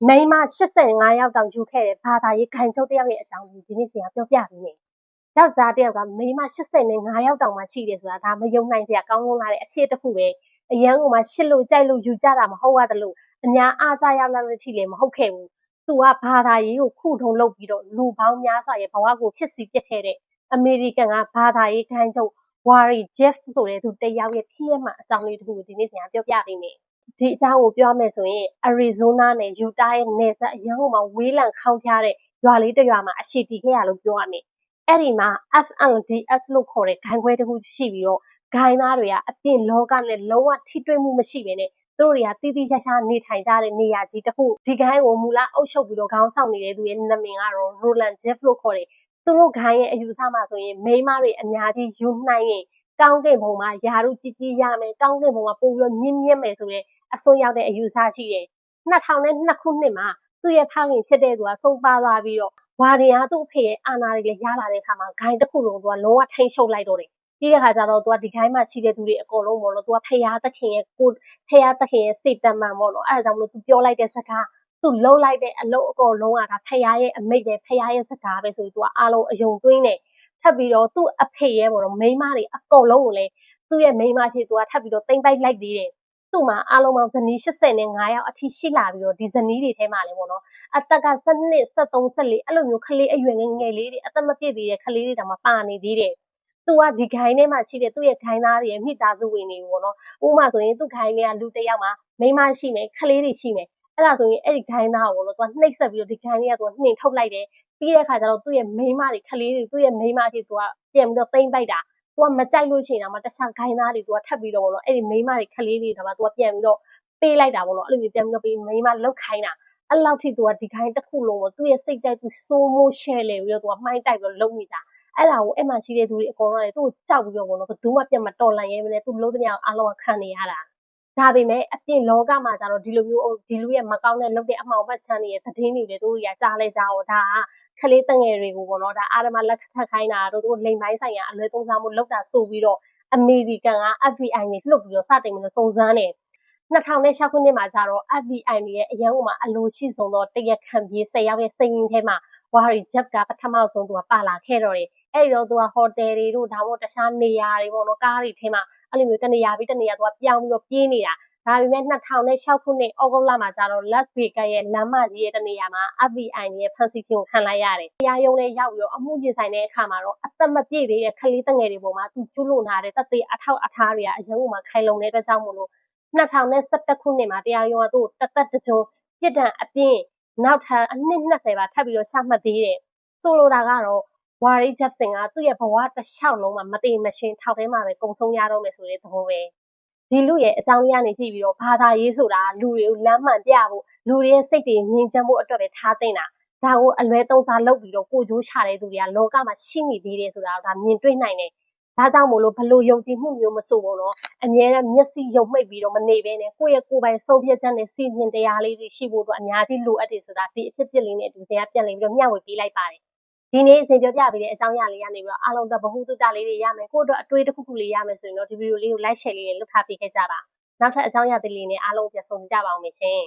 မိန်းမ85ယောက်တောင်ယူခဲ့တဲ့ဘာသာရေးခိုင်ချုပ်တယောက်ရဲ့အကြောင်းကိုဒီနေ့ဆရာပြောပြပေးမယ်။ယောက်ျားတယောက်ကမိန်းမ85ယောက်တောင်မှရှိတယ်ဆိုတာဒါမယုံနိုင်စရာကောင်းလွန်းလာတဲ့အဖြစ်တစ်ခုပဲ။အရန်ကမှရှစ်လို့ကြိုက်လို့ယူကြတာမဟုတ်ရတယ်လို့အများအားကြရောက်လာတဲ့အထိလည်းမဟုတ်ခဲ့ဘူး။သူကဘာသာရေးကိုခုထုံလုပ်ပြီးတော့လူပေါင်းများစွာရဲ့ဘဝကိုဖြစ်စီပစ်ခဲ့တဲ့အမေရိကန်ကဘာသာရေးခိုင်ချုပ်ဝါရီဂျက်ဆိုတဲ့သူတယောက်ရဲ့ဖြစ်ရမှအကြောင်းလေးတစ်ခုကိုဒီနေ့ဆရာပြောပြပေးမယ်။ဒီအကြောင်းကိုပြောမယ်ဆိုရင်အရီဇိုနာနဲ့ယူတာရဲ့နယ်စပ်အရန်ဟိုမှာဝေးလံခေါင်းဖျားတဲ့ရွာလေးတစ်ရွာမှာအရှိတီခဲ့ရလို့ပြောရမယ်။အဲ့ဒီမှာ FLDS လို့ခေါ်တဲ့ဂိုင်းခွဲတစ်ခုရှိပြီးတော့ဂိုင်းသားတွေကအပြင်လောကနဲ့လုံးဝထိတွေ့မှုမရှိဘဲနဲ့သူတို့တွေကတိတိကျကျနေထိုင်ကြတဲ့နေရာကြီးတစ်ခုဒီဂိုင်းကိုမူလအုပ်ချုပ်ပြီးတော့ခေါင်းဆောင်နေတဲ့သူရဲ့နာမည်ကတော့ Roland Jeff လို့ခေါ်တယ်။သူတို့ဂိုင်းရဲ့အယူဆမှာဆိုရင်မိန်းမတွေအများကြီးယူနိုင်ရင်ကောင်းကင်ဘုံမှာယာရုကြီးကြီးရမယ်ကောင်းကင်ဘုံမှာပို့ပြီးတော့မြင့်မြင့်မယ်ဆိုတဲ့အစွန်းရောက်တဲ့အယူဆရှိတယ်။2002ခုနှစ်မှာသူ့ရဲ့ဖခင်ဖြစ်တဲ့သူကဆုံးပါသွားပြီးတော့ဝါဒီယာသူ့အဖေရဲ့အာဏာတွေလည်းရလာတဲ့အခါမှာဂိုင်းတစ်ခုလုံးသူကလုံးဝထိန်းချုပ်လိုက်တော့တယ်။ပြီးတဲ့အခါကျတော့သူကဒီဂိုင်းမှာရှိတဲ့သူတွေအကုန်လုံးပေါ့နော်သူကဖရာသခင်ရဲ့စေတမန်ပေါ့နော်အဲဒါကြောင့်မလို့သူပြောလိုက်တဲ့စကားသူလှုပ်လိုက်တဲ့အလုပ်အကုန်လုံးကဒါဖရာရဲ့အမိတ်ပဲဖရာရဲ့စကားပဲဆိုပြီးသူကအားလုံးအယုံသွင်းတယ်ထပ်ပြီးတော့သူ့အဖေရဲ့ပေါ့နော်မိန်းမတွေအကုန်လုံးကိုလည်းသူ့ရဲ့မိန်းမဖြစ်သူကထပ်ပြီးတော့တိမ့်ပိုက်လိုက်သေးတယ်သူ့မှာအားလုံးပေါင်းဇနီး85ယောက်အထိရှိလာပြီးတော့ဒီဇနီးတွေထဲမှာလည်းပေါ့နော်အသက်က7နှစ်73 14အဲ့လိုမျိုးကလေးအရွယ်ငယ်လေးတွေအသက်မပြည့်သေးတဲ့ကလေးတွေတောင်မှပါနေသေးတယ်သူကဒီဂိုင်းထဲမှာရှိတဲ့သူ့ရဲ့ဂိုင်းသားတွေရဲ့မိသားစုဝင်တွေပေါ့နော်ဥပမာဆိုရင်သူ့ဂိုင်းထဲကလူတစ်ယောက်မှာမိန်းမရှိမယ်ကလေးတွေရှိမယ်အဲ့ဒါဆိုရင်အဲ့ဒီဂိုင်းသားကိုပေါ့နော်သူကနှိပ်စက်ပြီးတော့ဒီဂိုင်းလေးကသူကနှင်ထုတ်လိုက်တယ်ပြီးတဲ့အခါကျတော့သူ့ရဲ့မိန်းမတွေကလေးတွေသူ့ရဲ့မိန်းမကြီးသူကပြန်ပြီးတော့တိမ့်ပိုက်တာသူကမကြိုက်လို့ရှိရင်တော့တခြားဂိုင်းသားတွေသူကထပ်ပြီးတော့ပေါ့နော်အဲ့ဒီမိန်းမတွေကလေးတွေတော့မှသူကပြန်ပြီးတော့ပေးလိုက်တာပေါ့နော်အဲ့လိုမျိုးပြန်ပြီးတော့ပေးမိန်းမလောက်ခိုင်းတာအဲ့လောက်ထိသူကဒီဂိုင်းတစ်ခုလုံးကိုသူ့ရဲ့စိတ်ကြိုက်သူစိုးမိုးရှယ်လေပြီးတော့သူကမှိုင်းတိုက်ပြီးတော့လုပ်နေတာအဲ့ဒါကိုအဲ့မှာရှိတဲ့သူတွေအကုန်လုံးလည်းသူ့ကိုကြောက်ပြီးတော့ပေါ့နော်ဘယ်သူမှပြန်မတော်လန့်ရဲမလဲသူလုံးတမအားလုံးကခံနေရတာဒါပေမဲ့အပြင်လောကမှာကျတော့ဒီလိုမျိုးဒီလူရဲ့မကောင်းတဲ့လုပ်တဲ့အမှောင်ဘက်ချမ်းတွေရဲ့သတင်းတွေလည်းသူတို့တွေကကြားလဲကြားတော့ဒါကကလေးတငယ်တွေကိုပေါ့နော်ဒါအာရမလက်ထပ်ခိုင်းတာတို့သူလိမ်ပိုင်းဆိုင်ရာအလွဲသုံးစားမှုလုပ်တာဆိုပြီးတော့အမေရိကန်က FBI နဲ့လှုပ်ပြီးတော့စတင်ပြီးတော့စုံစမ်းတယ်2006ခုနှစ်မှာကျတော့ FBI ရဲ့အရန်ကမှာအလိုရှိဆုံးသောတရားခံပြေး10ယောက်ရဲ့စိတ်ရင်းထဲမှာဝါရီဂျက်ကပထမဆုံးသူကပါလာခဲ့တော့တယ်အဲ့တော့သူကဟိုတယ်တွေတို့ဒါမှမဟုတ်တခြားနေရာတွေပေါ့နော်ကားတွေထဲမှာအဲ့လိုမျိုးတနေရာပြီးတနေရာသူကပြောင်းပြီးတော့ပြေးနေတာဒါပေမဲ့2006ခုနှစ်ဩဂုတ်လမှာကျတော့ Las Vegas ရဲ့လမ်းမကြီးရဲ့တနေရာမှာ FBI ရဲ့ဖမ်းဆီးခြင်းကိုခံလိုက်ရတယ်။တရားရုံးနဲ့ရောက်ပြီးတော့အမှုရင်ဆိုင်တဲ့အခါမှာတော့အသက်မပြည့်သေးတဲ့ကလေးငယ်တွေပေါ်မှာသူကျူးလွန်ထားတဲ့တပ်သေးအထောက်အထားတွေကအရင်ကမှခိုင်လုံတဲ့အတွက်ကြောင့်မို့လို့2011ခုနှစ်မှာတရားရုံးကသူ့ကိုတသက်တကြုံပြစ်ဒဏ်အပြင်းနောက်ထပ်အနှစ်20ပါထပ်ပြီးတော့ချမှတ်သေးတယ်။ဆိုလိုတာကတော့ဝါရီဂျက်ဆင်ကသူ့ရဲ့ဘဝတစ်လျှောက်လုံးမှာမတည်မရှင်ထောက်ထဲမှာပဲကုံဆုံးရတော့မယ်ဆိုတဲ့သဘောပဲဒီလူရဲ့အကြောင်းရင်းကနေကြည့်ပြီးတော့ဘာသာရေးဆိုတာလူတွေကိုလမ်းမှန်ပြဖို့လူတွေရဲ့စိတ်တွေငြိမ်ချမ်းဖို့အတွက်ပဲထားသင့်တာဒါကိုအလွဲသုံးစားလုပ်ပြီးတော့ကိုကြိုးချတဲ့သူတွေကလောကမှာရှိနေသေးတယ်ဆိုတာဒါမြင်တွေ့နိုင်တယ်ဒါကြောင့်မို့လို့ဘလို့ယုံကြည်မှုမျိုးမဆိုဘူးနော်အငြင်းနဲ့မျက်စိယုံမှိတ်ပြီးတော့မနေဘဲနဲ့ကိုယ့်ရဲ့ကိုယ်ပိုင်ဆုံးဖြတ်ချက်နဲ့စီစဉ်တရားလေးတွေရှိဖို့အတွက်အများကြီးလိုအပ်တယ်ဆိုတာဒီအဖြစ်အပျက်လေးနဲ့အတူစရာပြန်လည်ပြီးတော့မျှဝေပေးလိုက်ပါတယ်ဒီနေ့အစဉ်ပြောပြပေးတဲ့အကြောင်းအရာလေးကနေပြီးတော့အားလုံးသဘောတူတာလေးတွေရမယ်ကိုယ့်အတွက်အတွေးတစ်ခုခုလေးရမယ်ဆိုရင်တော့ဒီဗီဒီယိုလေးကို like share လေးနဲ့လုပ်ထားပေးခဲ့ကြပါနောက်ထပ်အကြောင်းအရာတွေလေးနဲ့အားလုံးပြန်ဆုံကြပါအောင်ရှင်